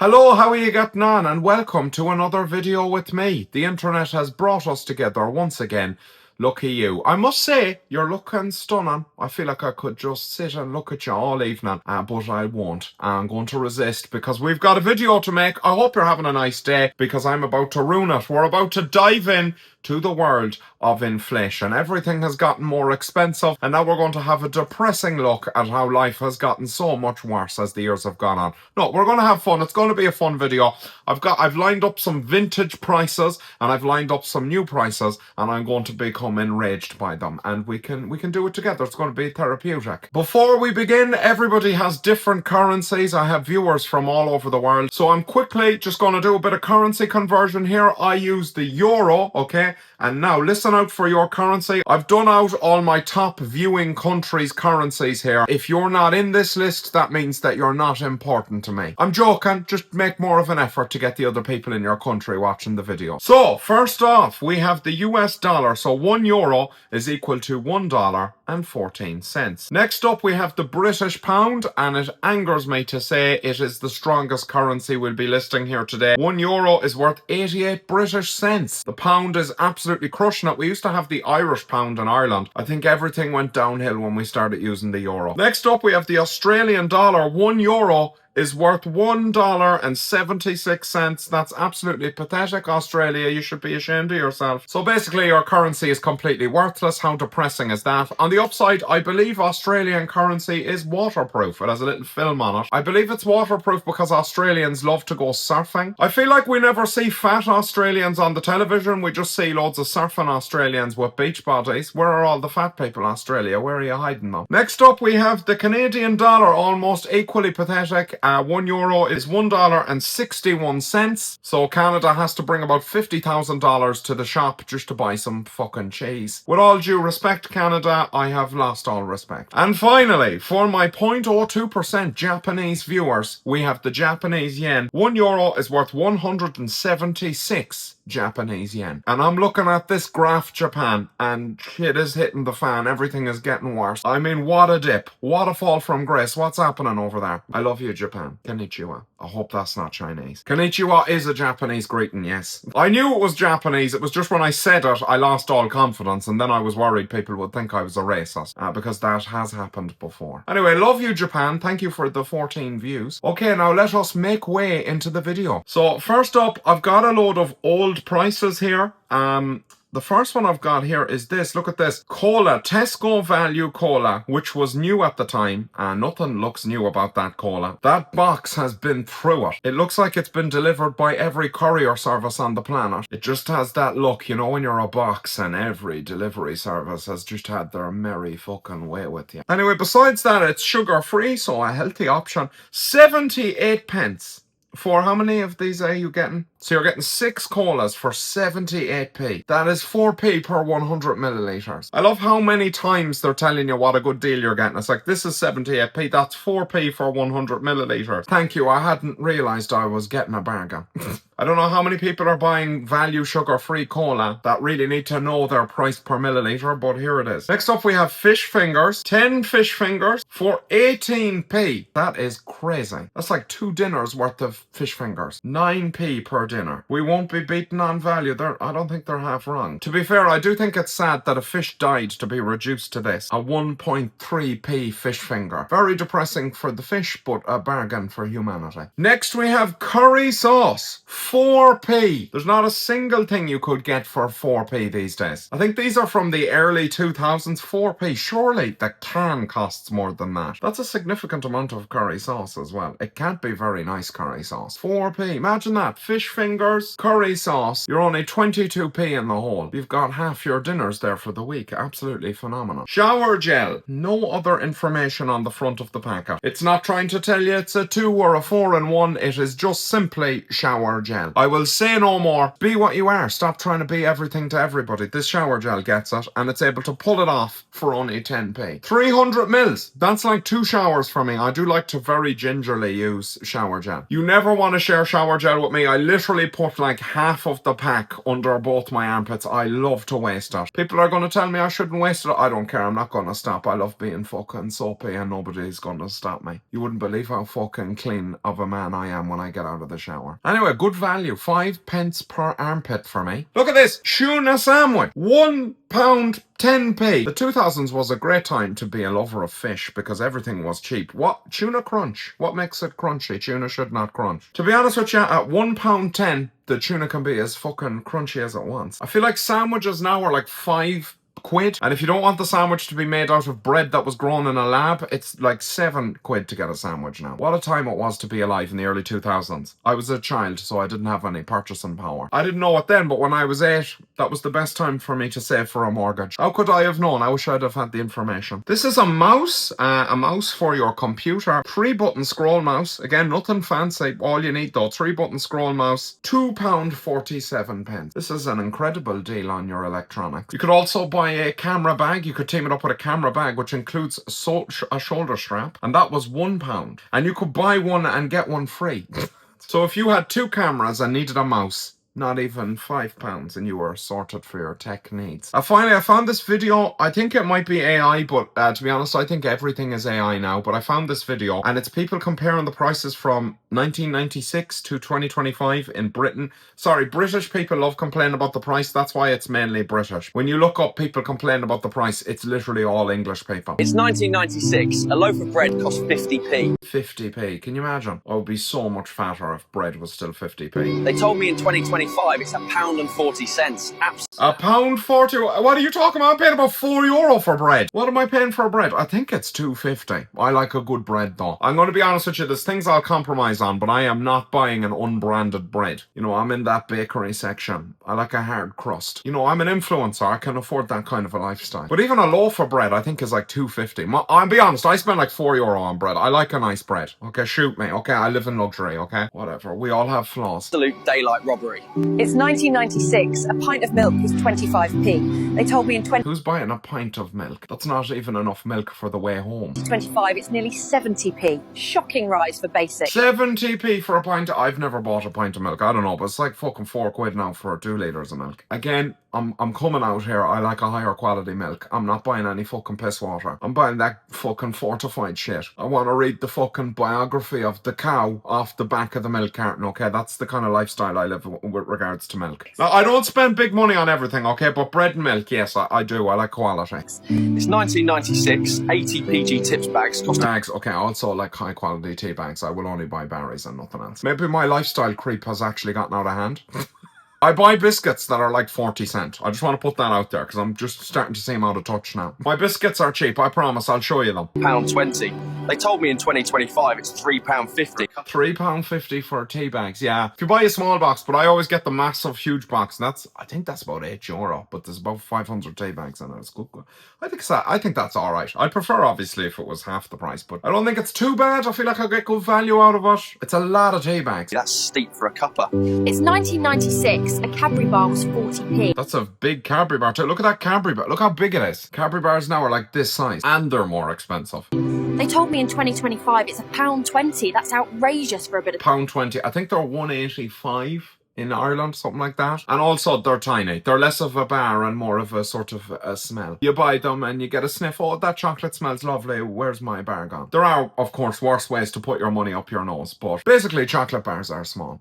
Hello, how are you getting on? And welcome to another video with me. The internet has brought us together once again. Lucky you. I must say, you're looking stunning. I feel like I could just sit and look at you all evening, but I won't. I'm going to resist because we've got a video to make. I hope you're having a nice day because I'm about to ruin it. We're about to dive in to the world of inflation. Everything has gotten more expensive, and now we're going to have a depressing look at how life has gotten so much worse as the years have gone on. No, we're going to have fun. It's going to be a fun video. I've lined up some vintage prices and I've lined up some new prices, and I'm going to become enraged by them, and we can do it together. It's going to be therapeutic. Before we begin, everybody has different currencies. I have viewers from all over the world, so I'm quickly just going to do a bit of currency conversion here. I use the euro, okay? And now listen out for your currency. I've done out all my top viewing countries' currencies here. If you're not in this list, that means that you're not important to me. I'm joking. Just make more of an effort to get the other people in your country watching the video. So first off, we have the US dollar. So €1 is equal to $1.14. Next up, we have the British pound, and it angers me to say it is the strongest currency we'll be listing here today. €1 is worth 88 British cents. The pound is absolutely crushing it. We used to have the Irish pound in Ireland. I think everything went downhill when we started using the euro. Next up, we have the Australian dollar. €1 is worth $1.76. That's absolutely pathetic, Australia. You should be ashamed of yourself. So basically, your currency is completely worthless. How depressing is that? On the upside, I believe Australian currency is waterproof. It has a little film on it. I believe it's waterproof because Australians love to go surfing. I feel like we never see fat Australians on the television. We just see loads of surfing Australians with beach bodies. Where are all the fat people, Australia? Where are you hiding them? Next up, we have the Canadian dollar, almost equally pathetic. €1 is $1.61. So Canada has to bring about $50,000 to the shop just to buy some fucking cheese. With all due respect, Canada, I have lost all respect. And finally, for my 0.02% Japanese viewers, we have the Japanese yen. €1 is worth 176 Japanese yen. And I'm looking at this graph, Japan, and shit is hitting the fan. Everything is getting worse. I mean, what a dip. What a fall from grace. What's happening over there? I love you, Japan. Konnichiwa. I hope that's not Chinese. Konnichiwa is a Japanese greeting, yes. I knew it was Japanese. It was just when I said it, I lost all confidence, and then I was worried people would think I was a racist, because that has happened before. Anyway, love you, Japan. Thank you for the 14 views. Okay, now let us make way into the video. So first up, I've got a load of old prices here. The first one I've got here is this. Look at this. Cola. Tesco Value Cola, which was new at the time. And nothing looks new about that cola. That box has been through it. It looks like it's been delivered by every courier service on the planet. It just has that look, you know, when you're a box and every delivery service has just had their merry fucking way with you. Anyway, besides that, it's sugar-free, so a healthy option. 78 pence. For how many of these are you getting? So you're getting 6 colas for 78p. That is 4p per 100 millilitres. I love how many times they're telling you what a good deal you're getting. It's like, this is 78p, that's 4p for 100 millilitres. Thank you, I hadn't realised I was getting a bargain. I don't know how many people are buying value sugar-free cola that really need to know their price per milliliter, but here it is. Next up, we have fish fingers. 10 fish fingers for 18p. That is crazy. That's like 2 dinners worth of fish fingers. 9p per dinner. We won't be beaten on value. I don't think they're half wrong. To be fair, I do think it's sad that a fish died to be reduced to this. A 1.3p fish finger. Very depressing for the fish, but a bargain for humanity. Next, we have curry sauce. 4p. There's not a single thing you could get for 4p these days. I think these are from the early 2000s. 4p. Surely the can costs more than that. That's a significant amount of curry sauce as well. It can't be very nice curry sauce. 4p. Imagine that. Fish fingers, curry sauce. You're only 22p in the hole. You've got half your dinners there for the week. Absolutely phenomenal. Shower gel. No other information on the front of the packet. It's not trying to tell you it's a 2 or a 4 in 1. It is just simply shower gel. gel. I will say no more. Be what you are. Stop trying to be everything to everybody. This shower gel gets it, and it's able to pull it off for only 10p. 300 mils. That's like 2 showers for me. I do like to very gingerly use shower gel. You never want to share shower gel with me. I literally put like half of the pack under both my armpits. I love to waste it. People are going to tell me I shouldn't waste it. I don't care. I'm not going to stop. I love being fucking soapy and nobody's going to stop me. You wouldn't believe how fucking clean of a man I am when I get out of the shower. Anyway, good value. 5 pence per armpit for me. Look at this. Tuna sandwich. £1 10p. The 2000s was a great time to be a lover of fish because everything was cheap. What? Tuna crunch. What makes it crunchy? Tuna should not crunch. To be honest with you, at £1.10, the tuna can be as fucking crunchy as it wants. I feel like sandwiches now are like £5, and if you don't want the sandwich to be made out of bread that was grown in a lab, it's like £7 to get a sandwich now. What a time it was to be alive in the early 2000s. I was a child, so I didn't have any purchasing power. I didn't know it then, but when I was 8, that was the best time for me to save for a mortgage. How could I have known? I wish I'd have had the information. This is a mouse for your computer. 3-button scroll mouse. Again, nothing fancy. All you need though, 3-button scroll mouse. £2.47. This is an incredible deal on your electronics. You could also buy a camera bag. You could team it up with a camera bag, which includes a shoulder strap, and that was £1. And you could buy one and get one free. So if you had 2 cameras and needed a mouse, not even £5, and you were sorted for your tech needs. Finally, I found this video. I think it might be AI, but to be honest, I think everything is AI now. But I found this video, and it's people comparing the prices from 1996 to 2025 in Britain. Sorry, British people love complaining about the price. That's why it's mainly British. When you look up people complaining about the price, it's literally all English people. It's 1996. A loaf of bread costs 50p. 50p. Can you imagine? I would be so much fatter if bread was still 50p. They told me in 2025 it's £1.40. £1.40? What are you talking about? I'm paying about €4 for bread. What am I paying for bread? I think it's £2.50. I like a good bread though. I'm going to be honest with you, there's things I'll compromise on, but I am not buying an unbranded bread. You know, I'm in that bakery section. I like a hard crust. You know, I'm an influencer. I can afford that kind of a lifestyle. But even a loaf of bread, I think is like £2.50. I'll be honest, I spend like €4 on bread. I like a nice bread. Okay, shoot me. Okay, I live in luxury. Okay, whatever. We all have flaws. Absolute daylight robbery. It's 1996. A pint of milk was 25p. They told me in Who's buying a pint of milk? That's not even enough milk for the way home. 2025 it's nearly 70p. Shocking rise for basic. 70p for a pint? I've never bought a pint of milk. I don't know, but it's like fucking £4 now for 2 litres of milk. Again, I'm coming out here. I like a higher quality milk. I'm not buying any fucking piss water. I'm buying that fucking fortified shit. I want to read the fucking biography of the cow off the back of the milk carton, okay? That's the kind of lifestyle I live with regards to milk. Now, I don't spend big money on everything, okay? But bread and milk, yes, I do. I like quality. It's 1996. 80 PG Tips bags cost... Bags, okay. I also like high quality tea bags. I will only buy Barry's and nothing else. Maybe my lifestyle creep has actually gotten out of hand. I buy biscuits that are like 40 cents. I just want to put that out there because I'm just starting to see them out of touch now. My biscuits are cheap, I promise. I'll show you them. £1.20. They told me in 2025 it's £3.50. £3.50 for tea bags, yeah. If you buy a small box, but I always get the massive, huge box, and I think that's about €8, but there's about 500 tea bags in it. It's good. I think that's all right. I'd prefer, obviously, if it was half the price, but I don't think it's too bad. I feel like I'll get good value out of it. It's a lot of tea bags. That's steep for a cuppa. It's 1996. A Cadbury bar was 40p. That's a big Cadbury bar too. Look at that Cadbury bar. Look how big it is. Cadbury bars now are like this size, and they're more expensive. They told me in 2025 it's £1.20. That's outrageous for a bit of... £1.20. I think they're 185 in Ireland, something like that. And also they're tiny. They're less of a bar and more of a sort of a smell. You buy them and you get a sniff. Oh, that chocolate smells lovely. Where's my bar gone? There are, of course, worse ways to put your money up your nose, but basically chocolate bars are small.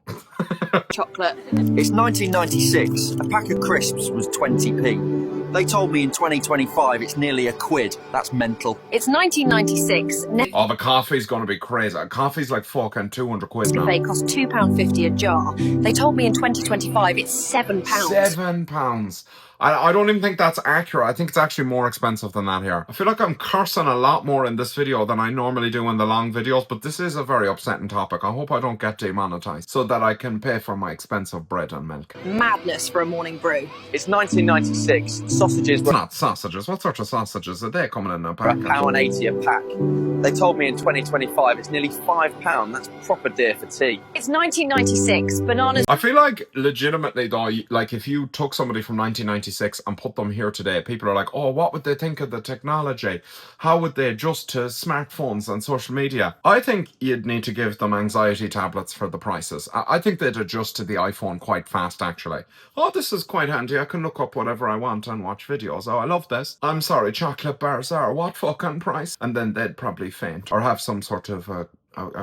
chocolate. It's 1996. A pack of crisps was 20p. They told me in 2025 it's nearly £1. That's mental. It's 1996. Oh, the coffee's gonna be crazy. Coffee's like fucking £200 now. They cost £2.50 a jar. They told me in 2025 it's £7. £7. I don't even think that's accurate. I think it's actually more expensive than that here. I feel like I'm cursing a lot more in this video than I normally do in the long videos, but this is a very upsetting topic. I hope I don't get demonetized so that I can pay for my expensive bread and milk. Madness for a morning brew. It's 1996. Sausages It's were not sausages. What sort of sausages are they coming in a packet? £1.80 a pack. They told me in 2025 it's nearly £5. That's proper dear for tea. It's 1996. Bananas. I feel like legitimately though, like if you took somebody from 1996 and put them here today, people are like, oh, what would they think of the technology? How would they adjust to smartphones and social media? I think you'd need to give them anxiety tablets for the prices. I think they'd adjust to the iPhone quite fast actually. Oh, this is quite handy. I can look up whatever I want and watch videos. Oh, I love this. I'm sorry, chocolate bars are what fucking price? And then they'd probably faint or have some sort of a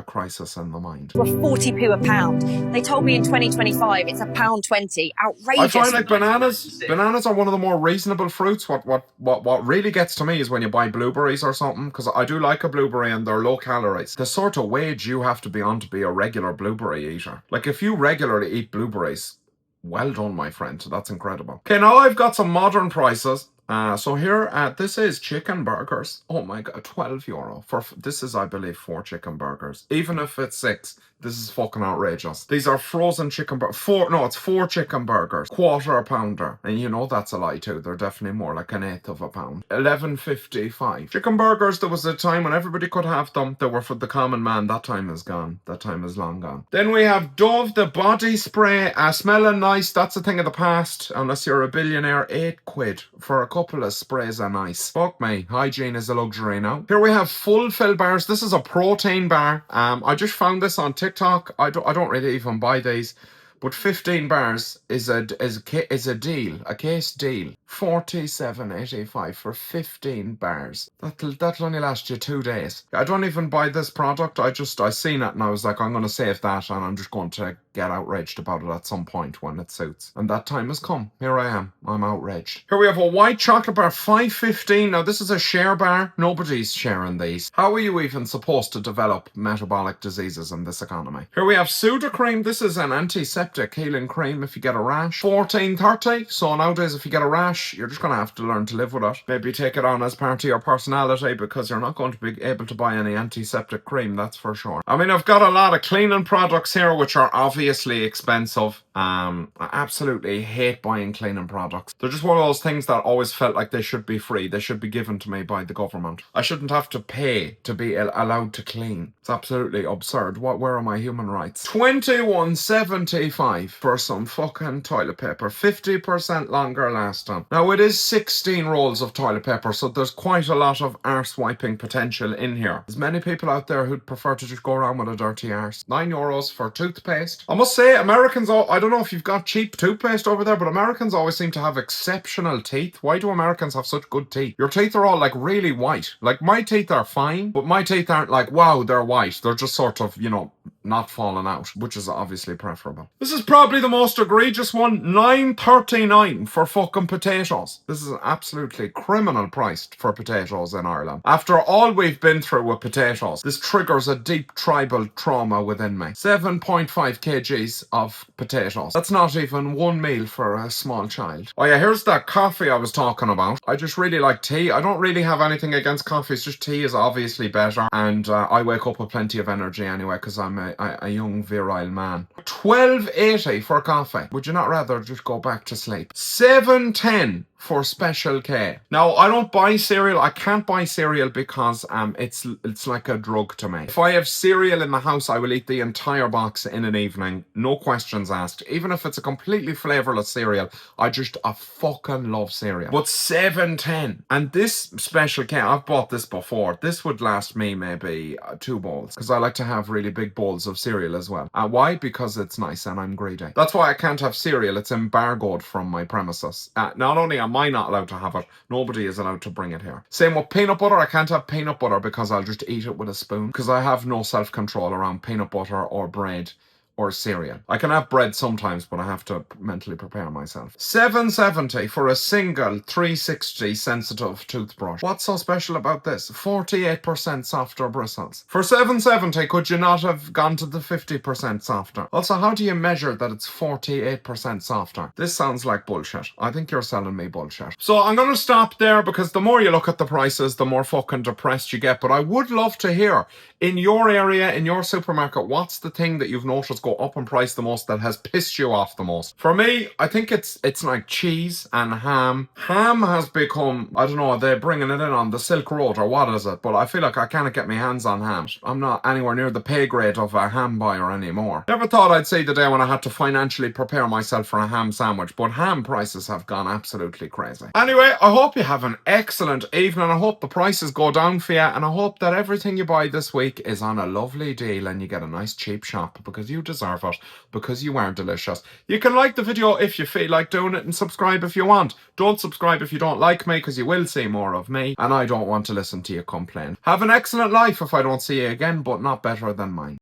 crisis in the mind. Were 40p a pound. They told me in 2025 it's £1.20. Outrageous. I find like bananas are one of the more reasonable fruits. What really gets to me is when you buy blueberries or something, because I do like a blueberry and they're low calories. The sort of wage you have to be on to be a regular blueberry eater. Like if you regularly eat blueberries, well done, my friend. That's incredible. Okay, now I've got some modern prices. So here, this is chicken burgers. Oh my god, €12 for this is, I believe, 4 chicken burgers. Even if it's 6, this is fucking outrageous. These are frozen chicken burgers. It's 4 chicken burgers, quarter pounder, and you know that's a lie too. They're definitely more like an eighth of a pound. £11.55. Chicken burgers. There was a time when everybody could have them. They were for the common man. That time is gone. That time is long gone. Then we have Dove, the body spray. Smelling nice. That's a thing of the past. Unless you're a billionaire. £8 for a couple of sprays of nice. Fuck me. Hygiene is a luxury now. Here we have Fulfill bars. This is a protein bar. I just found this on TikTok. I don't really even buy these. But 15 bars is a deal, a case deal. $47.85 for 15 bars. That'll only last you 2 days. I don't even buy this product. I seen it and I was like, I'm gonna save that and I'm just going to get outraged about it at some point when it suits. And that time has come. Here I am. I'm outraged. Here we have a white chocolate bar, $5.15. Now this is a share bar. Nobody's sharing these. How are you even supposed to develop metabolic diseases in this economy? Here we have Sudocrem. This is an antiseptic healing cream if you get a rash. $14.30. So nowadays if you get a rash, you're just going to have to learn to live with it. Maybe take it on as part of your personality because you're not going to be able to buy any antiseptic cream, that's for sure. I mean, I've got a lot of cleaning products here which are obviously expensive. I absolutely hate buying cleaning products. They're just one of those things that always felt like they should be free. They should be given to me by the government. I shouldn't have to pay to be allowed to clean. It's absolutely absurd. Where are my human rights? $21.75 for some fucking toilet paper. 50% longer lasting. Now it is 16 rolls of toilet paper, so there's quite a lot of arse wiping potential in here. There's many people out there who'd prefer to just go around with a dirty arse. €9 for toothpaste. I must say, Americans, I don't know if you've got cheap toothpaste over there, but Americans always seem to have exceptional teeth. Why do Americans have such good teeth? Your teeth are all like really white. Like my teeth are fine, but my teeth aren't like, wow, they're white. They're just sort of, you know, not falling out, which is obviously preferable. This is probably the most egregious one. $9.39 for fucking potatoes. This is absolutely criminal priced for potatoes in Ireland. After all we've been through with potatoes, this triggers a deep tribal trauma within me. 7.5 kgs of potatoes. That's not even one meal for a small child. Oh yeah, here's that coffee I was talking about. I just really like tea. I don't really have anything against coffee. It's just tea is obviously better. And I wake up with plenty of energy anyway because I'm a young virile man. $12.80 for coffee. Would you not rather just go back to sleep? $7.10 for Special K. Now, I don't buy cereal. I can't buy cereal because it's like a drug to me. If I have cereal in the house, I will eat the entire box in an evening. No questions asked. Even if it's a completely flavourless cereal, I fucking love cereal. But $7.10. And this Special K, I've bought this before. This would last me maybe 2 bowls. Because I like to have really big bowls of cereal as well. Why? Because it's nice and I'm greedy. That's why I can't have cereal. It's embargoed from my premises. Not only am I not allowed to have it, nobody is allowed to bring it here. Same with peanut butter. I can't have peanut butter because I'll just eat it with a spoon because I have no self-control around peanut butter or bread or cereal. I can have bread sometimes, but I have to mentally prepare myself. $7.70 for a single 360 sensitive toothbrush. What's so special about this? 48% softer bristles. For $7.70, could you not have gone to the 50% softer? Also, how do you measure that it's 48% softer? This sounds like bullshit. I think you're selling me bullshit. So I'm going to stop there, because the more you look at the prices, the more fucking depressed you get. But I would love to hear, in your area, in your supermarket, what's the thing that you've noticed go up in price the most that has pissed you off the most? For me, I think it's like cheese and ham. Ham has become, I don't know, they're bringing it in on the Silk Road or what is it, but I feel like I can't get my hands on ham. I'm not anywhere near the pay grade of a ham buyer anymore. Never thought I'd see the day when I had to financially prepare myself for a ham sandwich, but ham prices have gone absolutely crazy. Anyway, I hope you have an excellent evening. I hope the prices go down for you, and I hope that everything you buy this week is on a lovely deal and you get a nice cheap shop, because you deserve it, because you are delicious. You can like the video if you feel like doing it, and subscribe if you want. Don't subscribe if you don't like me, because you will see more of me, and I don't want to listen to you complain. Have an excellent life if I don't see you again, but not better than mine.